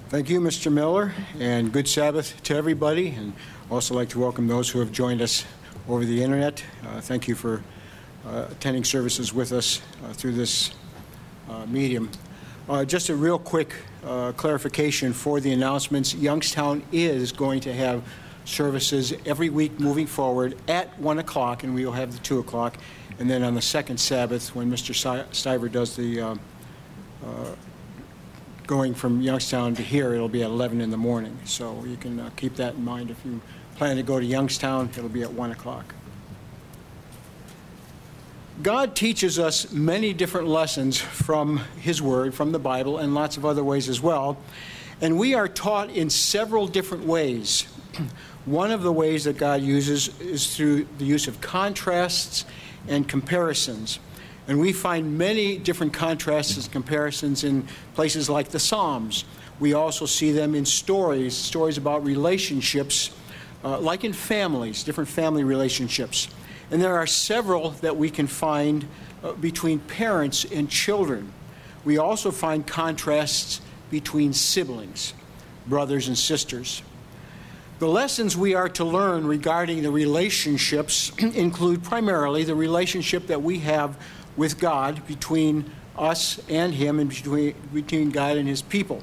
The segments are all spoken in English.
Thank you, Mr. Miller, and good Sabbath to everybody. And also like to welcome those who have joined us over the internet. Thank you for attending services with us through this medium. Just a real quick clarification for the announcements. Youngstown is going to have services every week moving forward at 1 o'clock, and we will have the 2 o'clock. And then on the second Sabbath, when Mr. Stiver does the going from Youngstown to here, it'll be at 11 in the morning. So you can keep that in mind. If you plan to go to Youngstown, it'll be at 1 o'clock. God teaches us many different lessons from His Word, from the Bible, and lots of other ways as well. And we are taught in several different ways. One of the ways that God uses is through the use of contrasts and comparisons. And we find many different contrasts and comparisons in places like the Psalms. We also see them in stories about relationships, like in families, different family relationships. And there are several that we can find between parents and children. We also find contrasts between siblings, brothers and sisters. The lessons we are to learn regarding the relationships include primarily the relationship that we have with God, between us and Him, and between God and His people,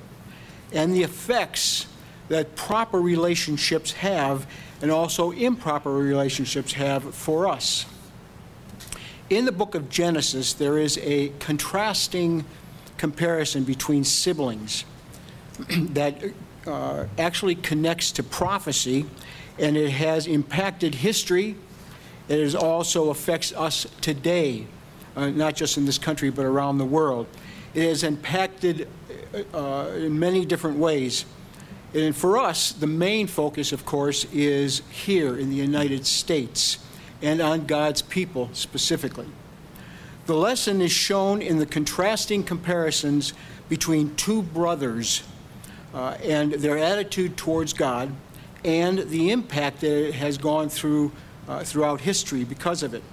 and the effects that proper relationships have and also improper relationships have for us. In the book of Genesis, there is a contrasting comparison between siblings that actually connects to prophecy, and it has impacted history. It also affects us today. Not just in this country, but around the world. It has impacted in many different ways. And for us, the main focus, of course, is here in the United States and on God's people specifically. The lesson is shown in the contrasting comparisons between two brothers and their attitude towards God and the impact that it has gone through throughout history because of it.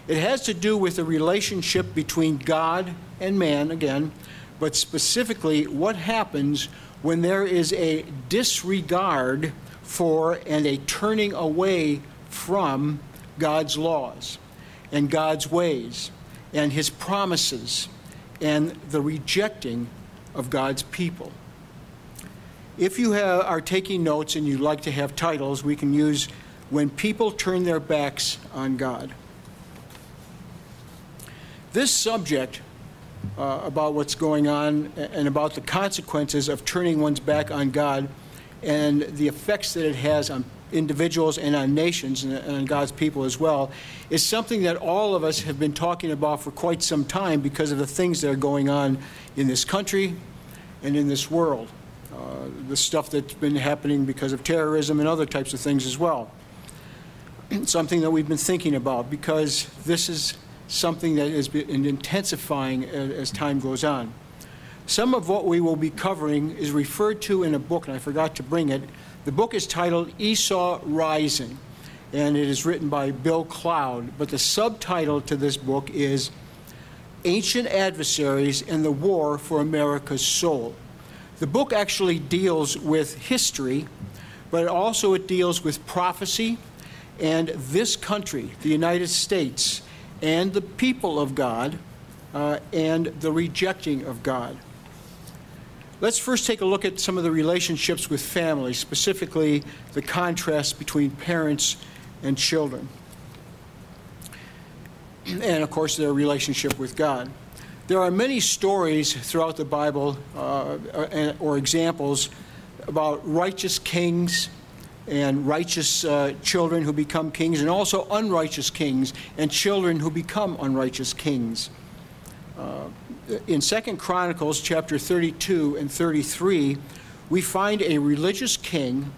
It has to do with the relationship between God and man, again, but specifically what happens when there is a disregard for and a turning away from God's laws and God's ways and His promises and the rejecting of God's people. If you are taking notes and you'd like to have titles, we can use "When People Turn Their Backs on God." This subject about what's going on and about the consequences of turning one's back on God and the effects that it has on individuals and on nations and on God's people as well is something that all of us have been talking about for quite some time because of the things that are going on in this country and in this world. The stuff that's been happening because of terrorism and other types of things as well. Something that we've been thinking about because this is something that has been intensifying as time goes on. Some of what we will be covering is referred to in a book, and I forgot to bring it. The book is titled Esau Rising, and it is written by Bill Cloud, but the subtitle to this book is Ancient Adversaries and the War for America's Soul. The book actually deals with history, but also it deals with prophecy and this country, the United States, and the people of God, and the rejecting of God. Let's first take a look at some of the relationships with families, specifically the contrast between parents and children. And, of course, their relationship with God. There are many stories throughout the Bible, or examples, about righteous kings and righteous children who become kings, and also unrighteous kings and children who become unrighteous kings. In 2 Chronicles chapter 32 and 33, we find a religious king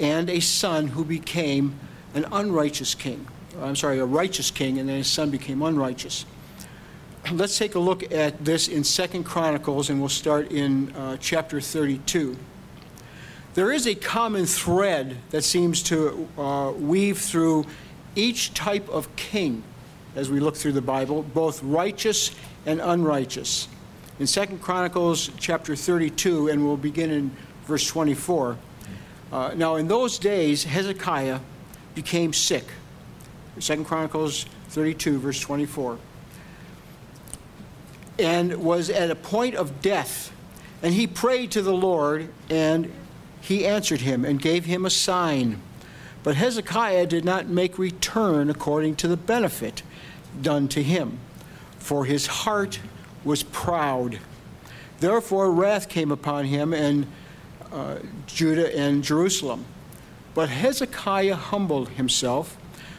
and a son who became an unrighteous king. A righteous king, and then his son became unrighteous. Let's take a look at this in 2 Chronicles, and we'll start in chapter 32. There is a common thread that seems to weave through each type of king as we look through the Bible, both righteous and unrighteous. In 2 Chronicles chapter 32, and we'll begin in verse 24. Now in those days, Hezekiah became sick. 2 Chronicles 32, verse 24. And was at a point of death. And he prayed to the Lord, and he answered him and gave him a sign. But Hezekiah did not make return according to the benefit done to him, for his heart was proud. Therefore wrath came upon him and Judah and Jerusalem. But Hezekiah humbled himself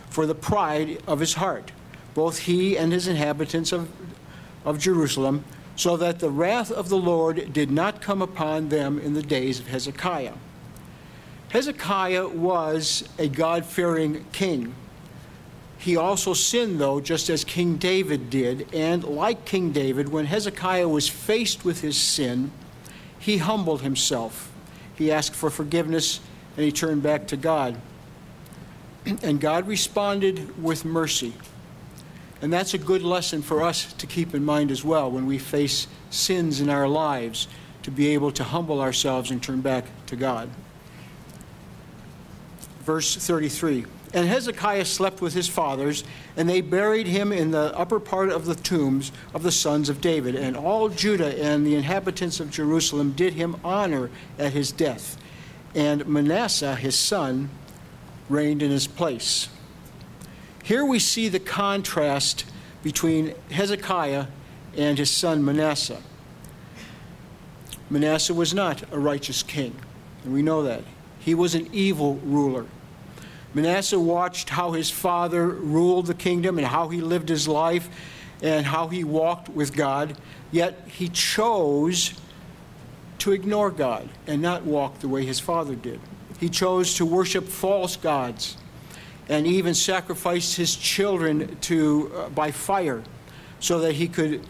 for the pride of his heart, both he and his inhabitants of Jerusalem, so that the wrath of the Lord did not come upon them in the days of Hezekiah. Hezekiah was a God-fearing king. He also sinned, though, just as King David did. And like King David, when Hezekiah was faced with his sin, he humbled himself. He asked for forgiveness, and he turned back to God. And God responded with mercy. And that's a good lesson for us to keep in mind as well when we face sins in our lives, to be able to humble ourselves and turn back to God. Verse 33. And Hezekiah slept with his fathers, and they buried him in the upper part of the tombs of the sons of David. And all Judah and the inhabitants of Jerusalem did him honor at his death. And Manasseh, his son, reigned in his place. Here we see the contrast between Hezekiah and his son Manasseh. Manasseh was not a righteous king, and we know that. He was an evil ruler. Manasseh watched how his father ruled the kingdom and how he lived his life and how he walked with God, yet he chose to ignore God and not walk the way his father did. He chose to worship false gods and even sacrificed his children by fire so that he could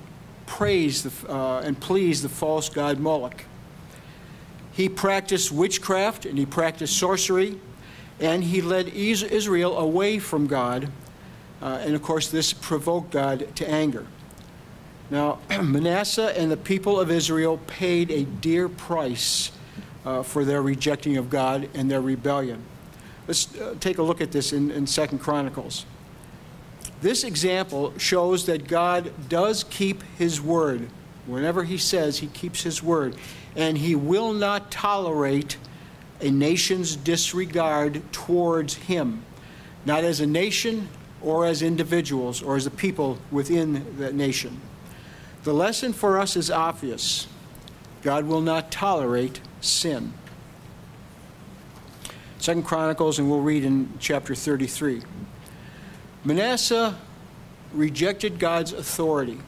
praise and please the false god Moloch. He practiced witchcraft and he practiced sorcery, and he led Israel away from God, and of course this provoked God to anger. Now, Manasseh and the people of Israel paid a dear price for their rejecting of God and their rebellion. Let's take a look at this in 2 Chronicles. This example shows that God does keep his word. Whenever he says, he keeps his word. And he will not tolerate a nation's disregard towards him, not as a nation or as individuals or as a people within that nation. The lesson for us is obvious. God will not tolerate sin. 2 Chronicles, and we'll read in chapter 33. Manasseh rejected God's authority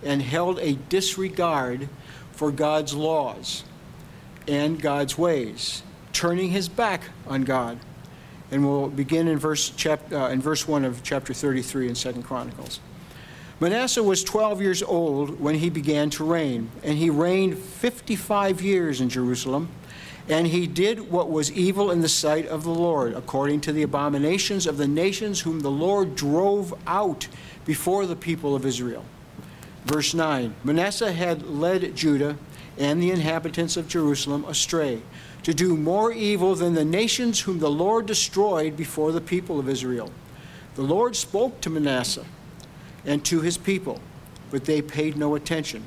and held a disregard for God's laws and God's ways, turning his back on God. And we'll begin in verse 1 of chapter 33 in 2 Chronicles. Manasseh was 12 years old when he began to reign, and he reigned 55 years in Jerusalem. And he did what was evil in the sight of the Lord, according to the abominations of the nations whom the Lord drove out before the people of Israel. Verse 9, Manasseh had led Judah and the inhabitants of Jerusalem astray, to do more evil than the nations whom the Lord destroyed before the people of Israel. The Lord spoke to Manasseh and to his people, but they paid no attention.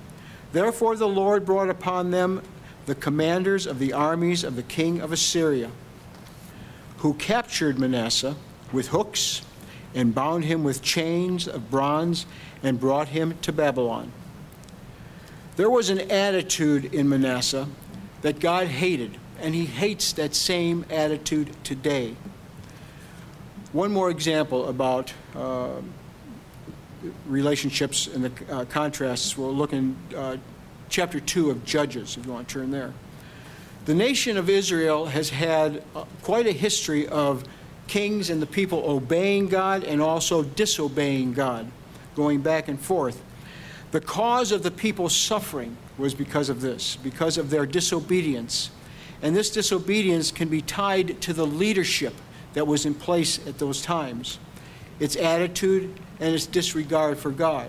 Therefore the Lord brought upon them the commanders of the armies of the king of Assyria, who captured Manasseh with hooks and bound him with chains of bronze and brought him to Babylon. There was an attitude in Manasseh that God hated, and he hates that same attitude today. One more example about relationships and the contrasts. We'll look in chapter 2 of Judges, if you want to turn there. The nation of Israel has had quite a history of kings and the people obeying God and also disobeying God, going back and forth. The cause of the people's suffering was because of this, because of their disobedience. And this disobedience can be tied to the leadership that was in place at those times, its attitude and its disregard for God.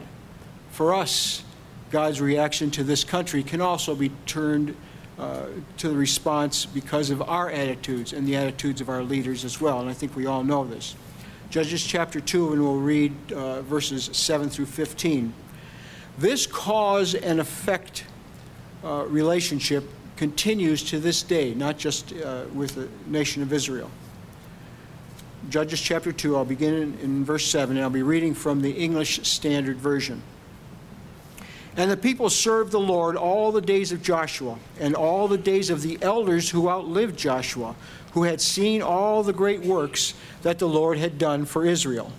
For us, God's reaction to this country can also be turned to the response because of our attitudes and the attitudes of our leaders as well, and I think we all know this. Judges chapter 2, and we'll read verses 7 through 15. This cause and effect relationship continues to this day, not just with the nation of Israel. Judges chapter 2, I'll begin in verse 7, and I'll be reading from the English Standard Version. And the people served the Lord all the days of Joshua, and all the days of the elders who outlived Joshua, who had seen all the great works that the Lord had done for Israel.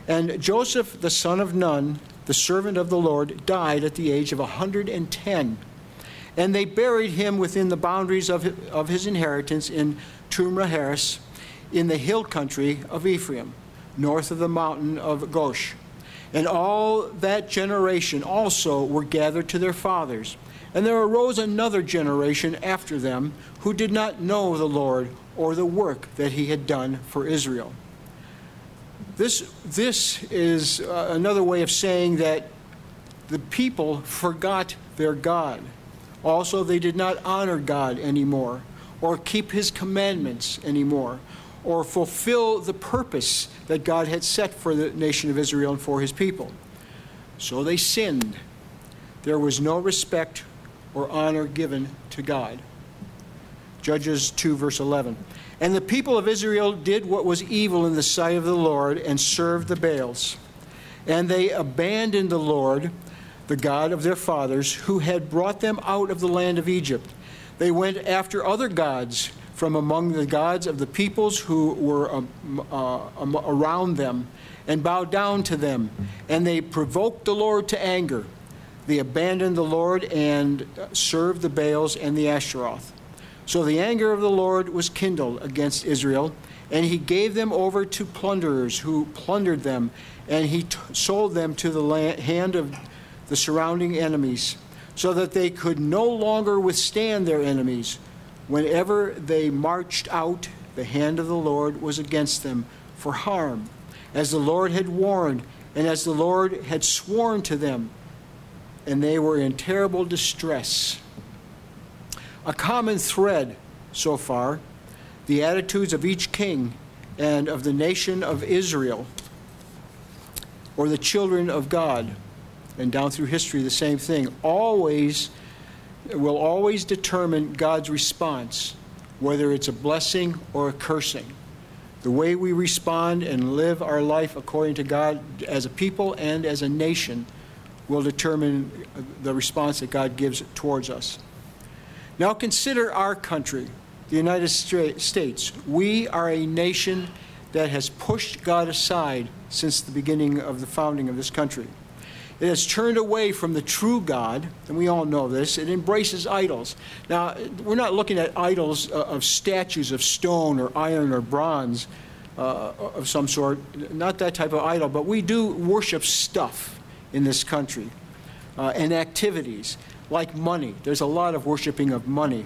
And Joseph, the son of Nun, the servant of the Lord, died at the age of 110. And they buried him within the boundaries of his inheritance in Tumraheres, in the hill country of Ephraim, north of the mountain of Gosh. And all that generation also were gathered to their fathers. And there arose another generation after them who did not know the Lord or the work that he had done for Israel. This is another way of saying that the people forgot their God. Also, they did not honor God anymore, or keep his commandments anymore, or fulfill the purpose that God had set for the nation of Israel and for his people. So they sinned. There was no respect or honor given to God. Judges 2, verse 11. And the people of Israel did what was evil in the sight of the Lord and served the Baals. And they abandoned the Lord, the God of their fathers, who had brought them out of the land of Egypt. They went after other gods from among the gods of the peoples who were around them, and bowed down to them. And they provoked the Lord to anger. They abandoned the Lord and served the Baals and the Ashtaroth. So the anger of the Lord was kindled against Israel, and he gave them over to plunderers who plundered them, and he sold them to the hand of the surrounding enemies, so that they could no longer withstand their enemies. Whenever they marched out, the hand of the Lord was against them for harm, as the Lord had warned, and as the Lord had sworn to them, and they were in terrible distress. A common thread so far, the attitudes of each king and of the nation of Israel, or the children of God, and down through history the same thing, will always determine God's response, whether it's a blessing or a cursing. The way we respond and live our life according to God as a people and as a nation will determine the response that God gives towards us. Now consider our country, the United States. We are a nation that has pushed God aside since the beginning of the founding of this country. It has turned away from the true God, and we all know this. It embraces idols. Now, we're not looking at idols of statues of stone or iron or bronze of some sort, not that type of idol, but we do worship stuff in this country and activities like money. There's a lot of worshiping of money.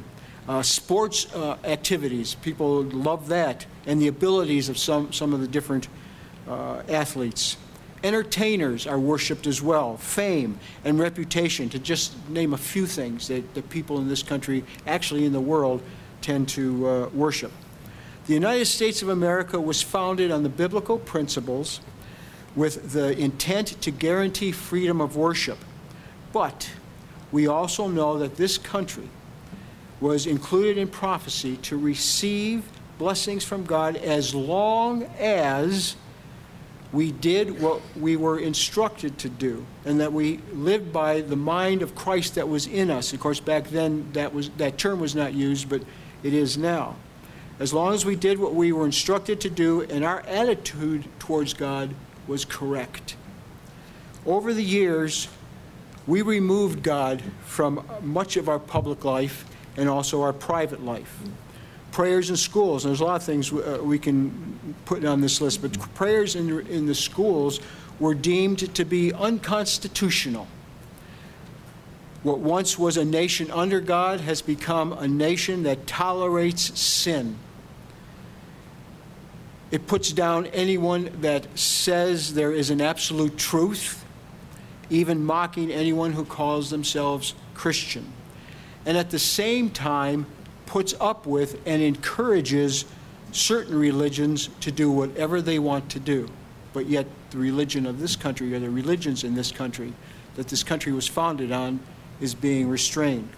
Sports activities, people love that, and the abilities of some of the different athletes. Entertainers are worshipped as well. Fame and reputation, to just name a few things that the people in this country, actually in the world, tend to worship. The United States of America was founded on the biblical principles with the intent to guarantee freedom of worship. But we also know that this country was included in prophecy to receive blessings from God as long as we did what we were instructed to do, and that we lived by the mind of Christ that was in us. Of course, back then that term was not used, but it is now. As long as we did what we were instructed to do and our attitude towards God was correct. Over the years, we removed God from much of our public life and also our private life. Prayers in schools, and there's a lot of things we can put on this list, but prayers in the schools were deemed to be unconstitutional. What once was a nation under God has become a nation that tolerates sin. It puts down anyone that says there is an absolute truth, even mocking anyone who calls themselves Christian. and at the same time puts up with and encourages certain religions to do whatever they want to do. But yet the religion of this country, or the religions in this country that this country was founded on, is being restrained.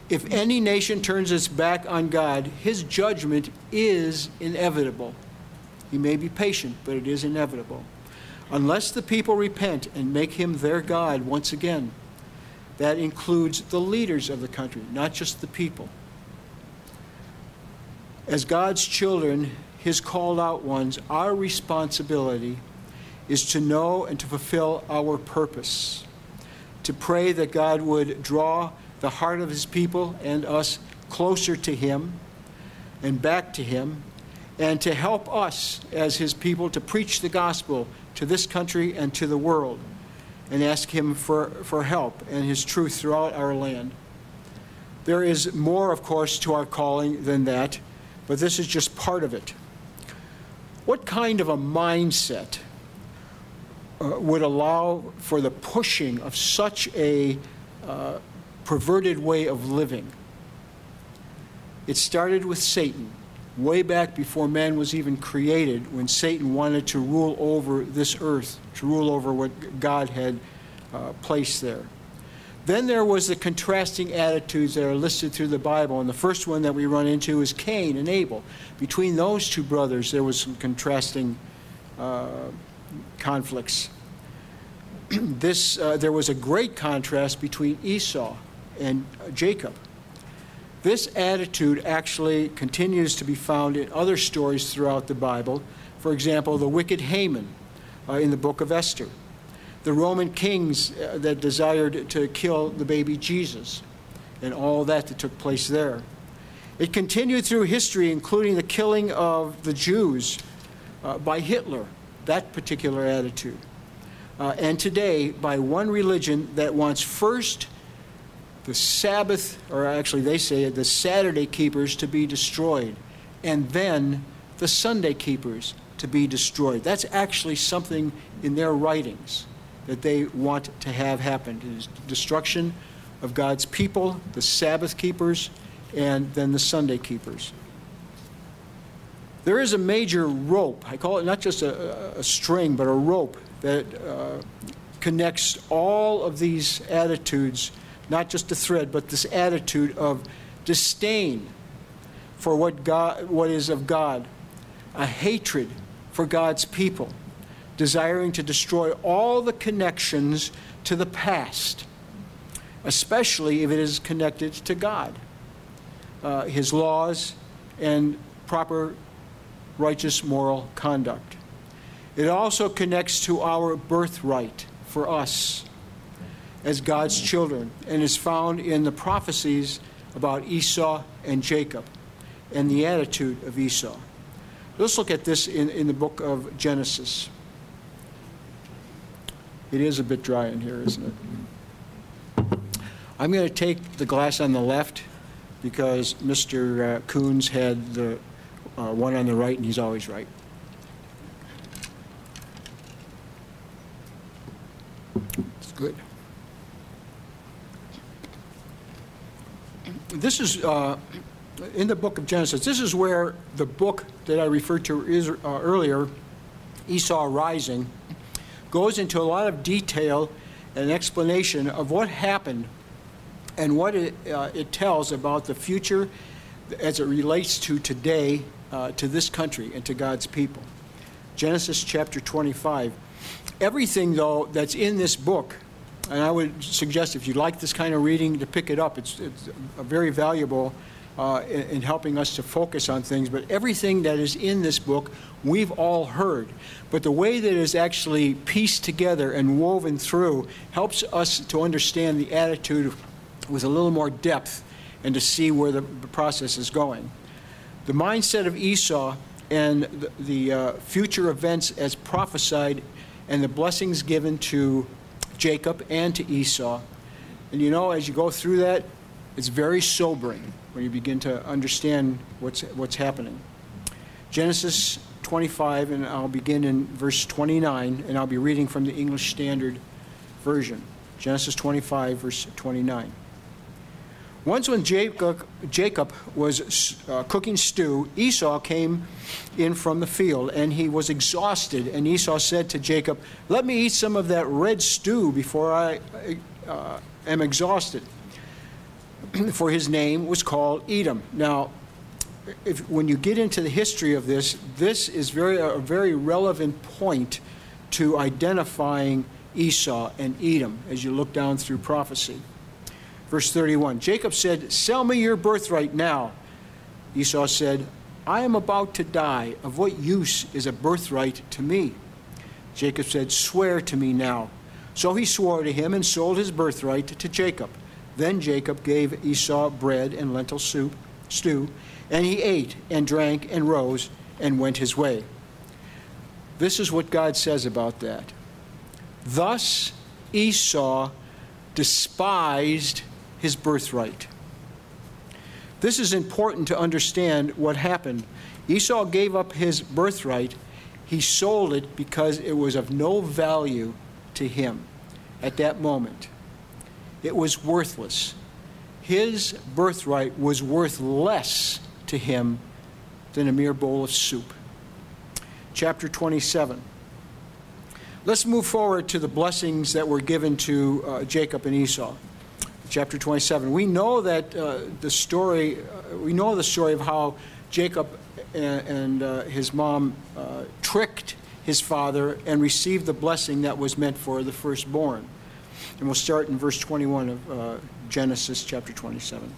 If any nation turns its back on God, his judgment is inevitable. He may be patient, but it is inevitable. Unless the people repent and make him their God once again. That includes the leaders of the country, not just the people. As God's children, his called out ones, our responsibility is to know and to fulfill our purpose, to pray that God would draw the heart of his people and us closer to him and back to him, and to help us as his people to preach the gospel to this country and to the world, and ask him for help and his truth throughout our land. There is more, of course, to our calling than that, but this is just part of it. What kind of a mindset would allow for the pushing of such a perverted way of living? It started with Satan, way back before man was even created, when Satan wanted to rule over this earth, to rule over what God had placed there. Then there was the contrasting attitudes that are listed through the Bible, and the first one that we run into is Cain and Abel. Between those two brothers, there was some contrasting conflicts. There was a great contrast between Esau and Jacob. This attitude actually continues to be found in other stories throughout the Bible. For example, the wicked Haman in the book of Esther. The Roman kings that desired to kill the baby Jesus, and all that took place there. It continued through history, including the killing of the Jews by Hitler, that particular attitude. And today, by one religion that wants first the Sabbath, or actually they say the Saturday keepers, to be destroyed, and then the Sunday keepers to be destroyed. That's actually something in their writings that they want to have happen. It is destruction of God's people, the Sabbath keepers, and then the Sunday keepers. There is a major rope. I call it not just a string, but a rope that connects all of these attitudes, not just a thread, but this attitude of disdain for what is of God, a hatred for God's people, desiring to destroy all the connections to the past, especially if it is connected to God, his laws, and proper righteous moral conduct. It also connects to our birthright for us as God's children, and is found in the prophecies about Esau and Jacob and the attitude of Esau. Let's look at this in the book of Genesis. It is a bit dry in here, isn't it? I'm going to take the glass on the left because Mr. Coons had the one on the right, and he's always right. It's good. This is in the book of Genesis. This is where the book that I referred to earlier, Esau Rising, goes into a lot of detail and explanation of what happened and what it tells about the future as it relates to today, to this country and to God's people. Genesis chapter 25. Everything, though, that's in this book, and I would suggest if you like this kind of reading to pick it up, it's very valuable in helping us to focus on things. But everything that is in this book, we've all heard. But the way that it is actually pieced together and woven through helps us to understand the attitude with a little more depth and to see where the process is going. The mindset of Esau and the future events as prophesied and the blessings given to Jacob and to Esau. And you know, as you go through that, it's very sobering when you begin to understand what's happening. Genesis 25, and I'll begin in verse 29, and I'll be reading from the English Standard Version. Genesis 25, verse 29. Once when Jacob was cooking stew, Esau came in from the field, and he was exhausted. And Esau said to Jacob, "Let me eat some of that red stew before I am exhausted." For his name was called Edom. Now, when you get into the history of this, this is a very relevant point to identifying Esau and Edom as you look down through prophecy. Verse 31, Jacob said, "Sell me your birthright now." Esau said, "I am about to die. Of what use is a birthright to me?" Jacob said, "Swear to me now." So he swore to him and sold his birthright to Jacob. Then Jacob gave Esau bread and lentil stew, and he ate and drank and rose and went his way. This is what God says about that. Thus Esau despised his birthright. This is important to understand what happened. Esau gave up his birthright. He sold it because it was of no value to him at that moment. It was worthless. His birthright was worth less to him than a mere bowl of soup. Chapter 27. Let's move forward to the blessings that were given to Jacob and Esau. Chapter 27. We know that the story of how Jacob and his mom tricked his father and received the blessing that was meant for the firstborn. And we'll start in verse 21 of Genesis chapter 27.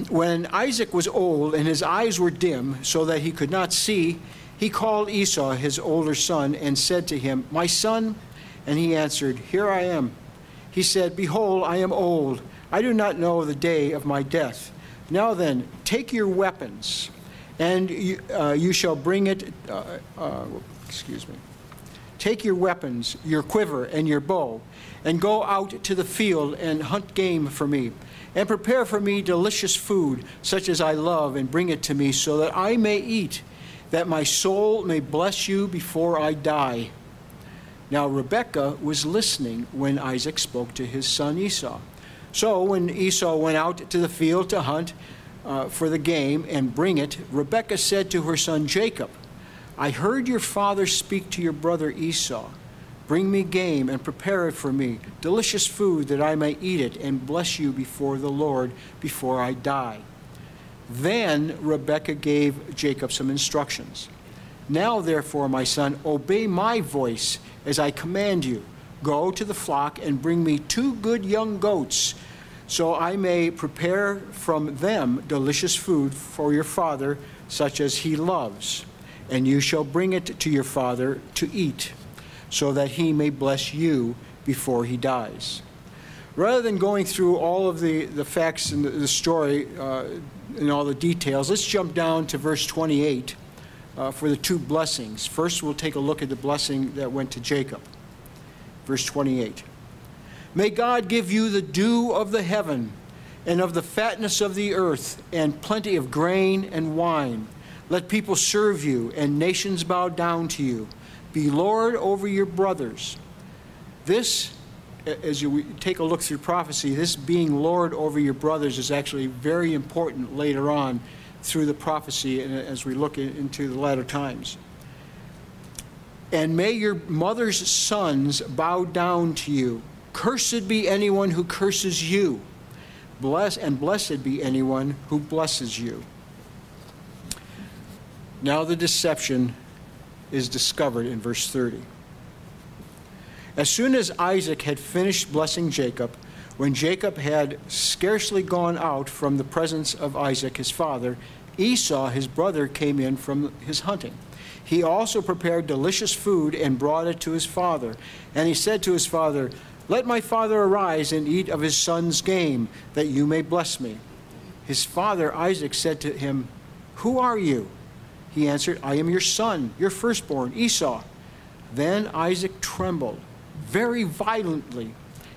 When Isaac was old and his eyes were dim so that he could not see, he called Esau, his older son, and said to him, "My son?" And he answered, "Here I am." He said, "Behold, I am old. I do not know the day of my death. Now then, take your weapons, and you shall bring it, Take your weapons, your quiver, and your bow, and go out to the field and hunt game for me, and prepare for me delicious food, such as I love, and bring it to me, so that I may eat, that my soul may bless you before I die." Now Rebekah was listening when Isaac spoke to his son Esau. So when Esau went out to the field to hunt for the game and bring it, Rebekah said to her son Jacob, "I heard your father speak to your brother Esau. Bring me game and prepare it for me, delicious food that I may eat it and bless you before the Lord before I die." Then Rebekah gave Jacob some instructions. "Now therefore, my son, obey my voice as I command you. Go to the flock and bring me 2 good young goats, so I may prepare from them delicious food for your father, such as he loves. And you shall bring it to your father to eat, so that he may bless you before he dies." Rather than going through all of the facts and the story and all the details, let's jump down to verse 28 for the 2 blessings. First, we'll take a look at the blessing that went to Jacob. Verse 28. "May God give you the dew of the heaven and of the fatness of the earth and plenty of grain and wine. Let people serve you and nations bow down to you. Be Lord over your brothers." This, as you take a look through prophecy, this being Lord over your brothers is actually very important later on through the prophecy and as we look into the latter times. "And may your mother's sons bow down to you. Cursed be anyone who curses you. Blessed be anyone who blesses you." Now the deception is discovered in verse 30. As soon as Isaac had finished blessing Jacob, when Jacob had scarcely gone out from the presence of Isaac his father, Esau his brother came in from his hunting. He also prepared delicious food and brought it to his father. And he said to his father, "Let my father arise and eat of his son's game, that you may bless me." His father Isaac said to him, "Who are you?" He answered, "I am your son, your firstborn, Esau." Then Isaac trembled very violently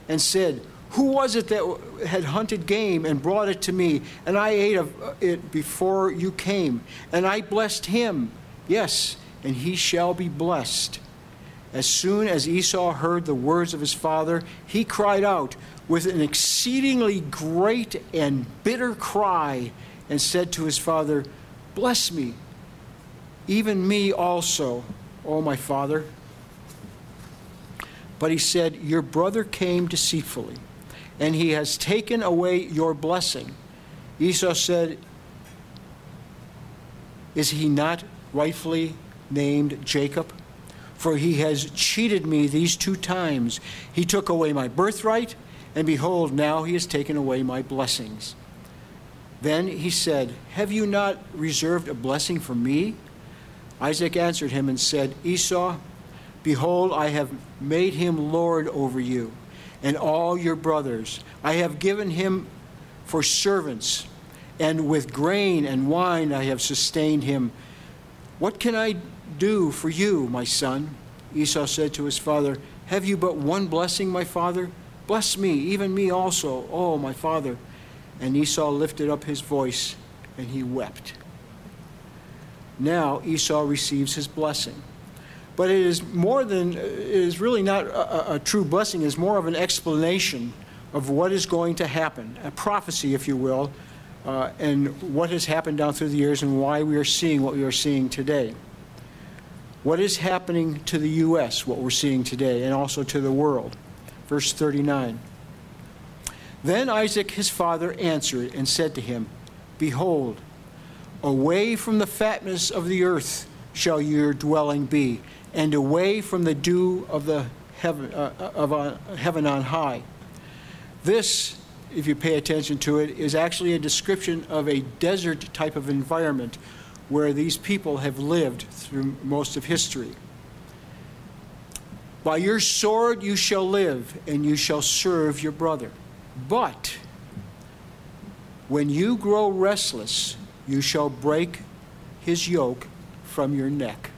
and said, "Who was it that had hunted game and brought it to me? And I ate of it before you came. And I blessed him. Yes, and he shall be blessed." As soon as Esau heard the words of his father, he cried out with an exceedingly great and bitter cry and said to his father, "Bless me, even me also, O my father." But he said, "Your brother came deceitfully, and he has taken away your blessing." Esau said, "Is he not rightfully named Jacob? For he has cheated me these 2 times. He took away my birthright, and behold, now he has taken away my blessings." Then he said, "Have you not reserved a blessing for me?" Isaac answered him and said, "Esau, behold, I have made him lord over you and all your brothers. I have given him for servants, and with grain and wine I have sustained him. What can I do for you, my son?" Esau said to his father, "Have you but one blessing, my father? Bless me, even me also, oh my father." And Esau lifted up his voice, and he wept. Now Esau receives his blessing. But it is really not a true blessing. It's more of an explanation of what is going to happen, a prophecy, if you will, and what has happened down through the years and why we are seeing what we are seeing today. What is happening to the U.S., what we're seeing today, and also to the world? Verse 39. Then Isaac his father answered and said to him, "Behold, away from the fatness of the earth shall your dwelling be, and away from the dew of the heaven on high." This, if you pay attention to it, is actually a description of a desert type of environment where these people have lived through most of history. "By your sword you shall live, and you shall serve your brother. But when you grow restless, you shall break his yoke from your neck."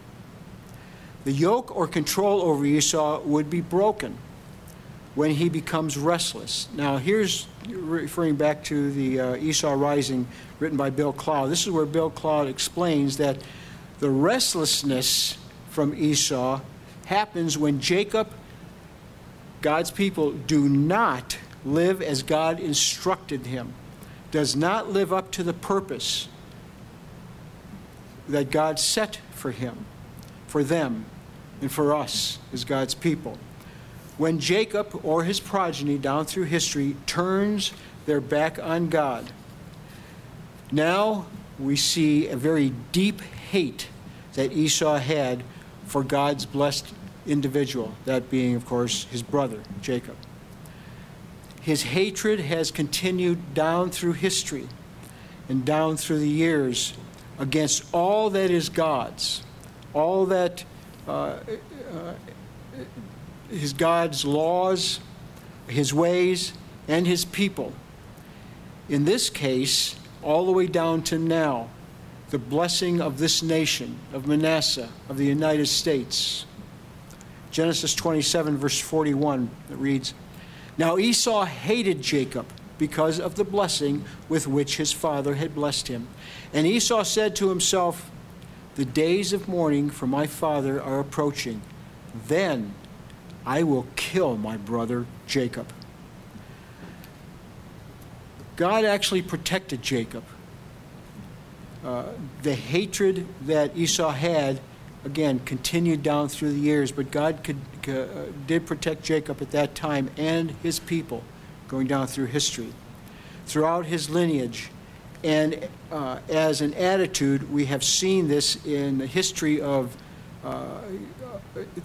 The yoke or control over Esau would be broken when he becomes restless. Now, here's referring back to the Esau Rising written by Bill Cloud. This is where Bill Cloud explains that the restlessness from Esau happens when Jacob, God's people, do not live as God instructed him, does not live up to the purpose that God set for him, for them, and for us as God's people. When Jacob or his progeny down through history turns their back on God, now we see a very deep hate that Esau had for God's blessed individual, that being, of course, his brother, Jacob. His hatred has continued down through history and down through the years against all that is God's, all that is God's laws, his ways, and his people. In this case, all the way down to now, the blessing of this nation, of Manasseh, of the United States. Genesis 27, verse 41, it reads, "Now Esau hated Jacob because of the blessing with which his father had blessed him. And Esau said to himself, 'The days of mourning for my father are approaching. Then I will kill my brother Jacob.'" God actually protected Jacob. The hatred that Esau had, again, continued down through the years, but God did protect Jacob at that time and his people going down through history, throughout his lineage. And as an attitude, we have seen this in the history of,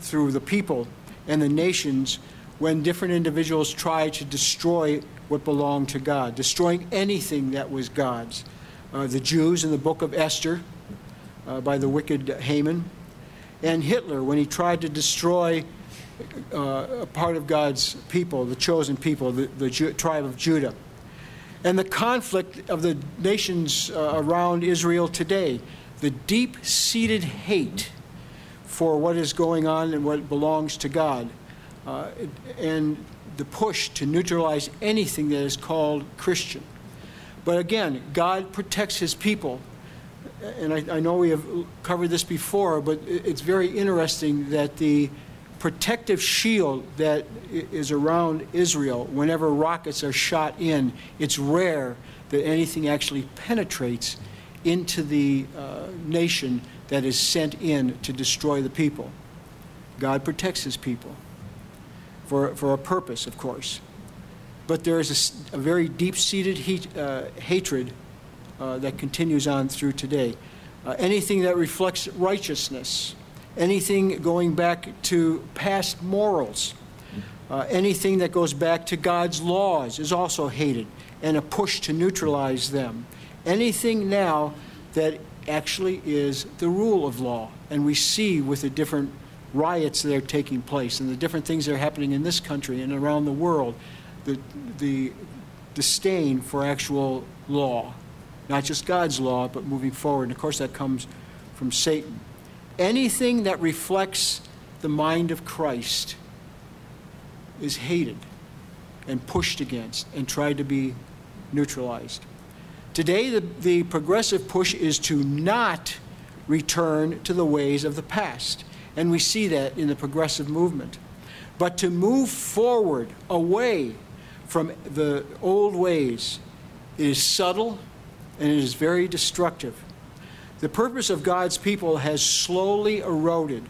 through the people and the nations, when different individuals tried to destroy what belonged to God, destroying anything that was God's. The Jews in the book of Esther by the wicked Haman, and Hitler when he tried to destroy a part of God's people, the chosen people, the tribe of Judah. And the conflict of the nations around Israel today, the deep-seated hate for what is going on and what belongs to God, and the push to neutralize anything that is called Christian. But again, God protects his people. And I know we have covered this before, but it's very interesting that the protective shield that is around Israel whenever rockets are shot in. It's rare that anything actually penetrates into the nation that is sent in to destroy the people. God protects his people for a purpose, of course. But there is a very deep-seated hatred that continues on through today. Anything that reflects righteousness, anything going back to past morals, anything that goes back to God's laws is also hated, and a push to neutralize them. Anything now that actually is the rule of law. And we see with the different riots that are taking place and the different things that are happening in this country and around the world, the disdain for actual law, not just God's law, but moving forward. And of course that comes from Satan. Anything that reflects the mind of Christ is hated and pushed against and tried to be neutralized. Today, the progressive push is to not return to the ways of the past. And we see that in the progressive movement. But to move forward away from the old ways. It is subtle and it is very destructive. The purpose of God's people has slowly eroded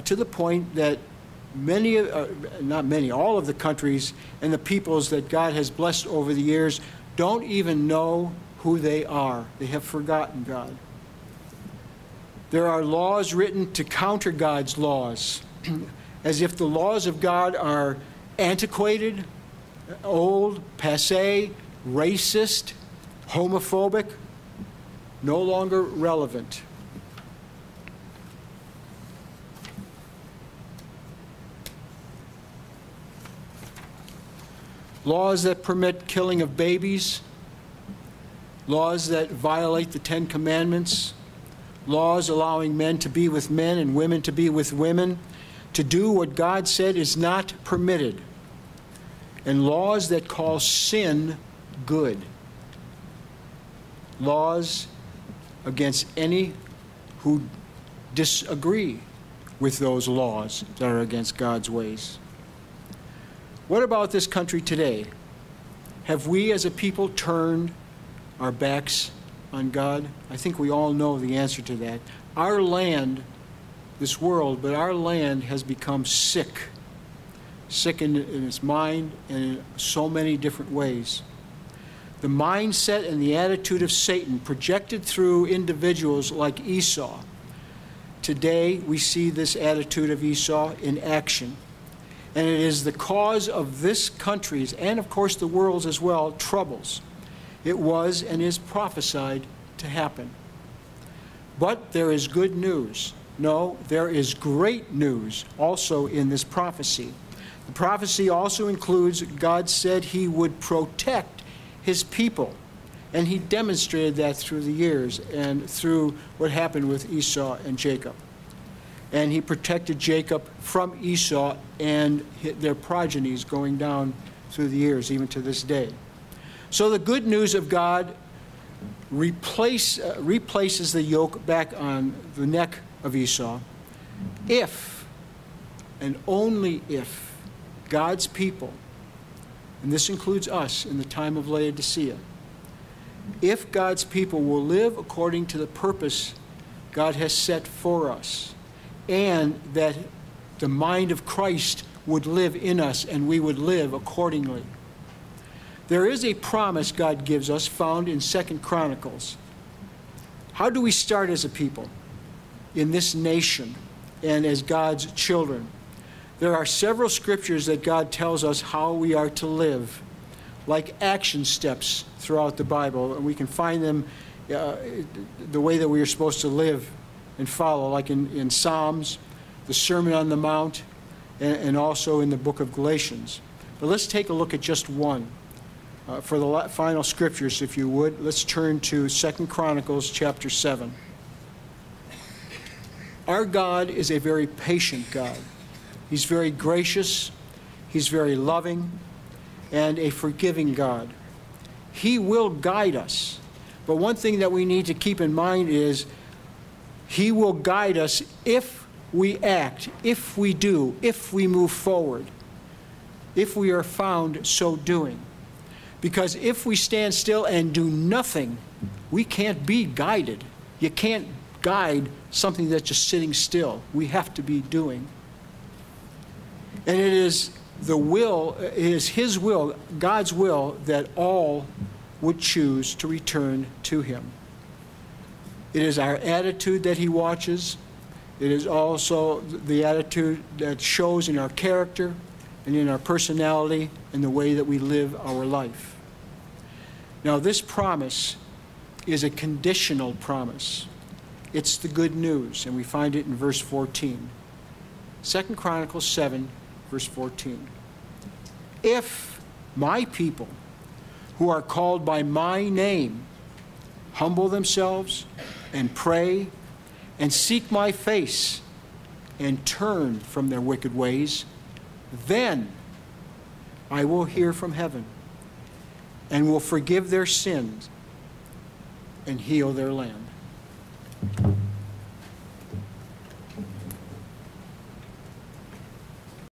to the point that all of the countries and the peoples that God has blessed over the years don't even know who they are. They have forgotten God. There are laws written to counter God's laws, as if the laws of God are antiquated, old, passé, racist, homophobic, no longer relevant. Laws that permit killing of babies, laws that violate the Ten Commandments, laws allowing men to be with men and women to be with women, to do what God said is not permitted, and laws that call sin good. Laws against any who disagree with those laws that are against God's ways. What about this country today? Have we as a people turned our backs on God? I think we all know the answer to that. Our land, this world, but our land has become sick. Sick in its mind and in so many different ways. The mindset and the attitude of Satan projected through individuals like Esau. Today, we see this attitude of Esau in action. And it is the cause of this country's, and of course the world's as well, troubles. It was and is prophesied to happen. But there is good news. No, there is great news also in this prophecy. The prophecy also includes God said he would protect his people. And he demonstrated that through the years and through what happened with Esau and Jacob. And he protected Jacob from Esau and their progenies going down through the years, even to this day. So the good news of God replaces the yoke back on the neck of Esau if, and only if, God's people, and this includes us in the time of Laodicea, if God's people will live according to the purpose God has set for us, and that the mind of Christ would live in us and we would live accordingly. There is a promise God gives us found in 2 Chronicles. How do we start as a people in this nation and as God's children? There are several scriptures that God tells us how we are to live, like action steps throughout the Bible, and we can find them the way that we are supposed to live and follow, like in Psalms, the Sermon on the Mount, and also in the book of Galatians. But let's take a look at just one. For the final scriptures, if you would, let's turn to 2 Chronicles chapter 7. Our God is a very patient God. He's very gracious, he's very loving, and a forgiving God. He will guide us. But one thing that we need to keep in mind is he will guide us if we act, if we do, if we move forward, if we are found so doing. Because if we stand still and do nothing, we can't be guided. You can't guide something that's just sitting still. We have to be doing. And it is the will, it is His will, God's will, that all would choose to return to Him. It is our attitude that He watches. It is also the attitude that shows in our character and in our personality and the way that we live our life. Now, this promise is a conditional promise. It's the good news, and we find it in verse 14. 2 Chronicles 7, verse 14. If my people, who are called by my name, humble themselves and pray and seek my face and turn from their wicked ways, then I will hear from heaven and will forgive their sins and heal their land.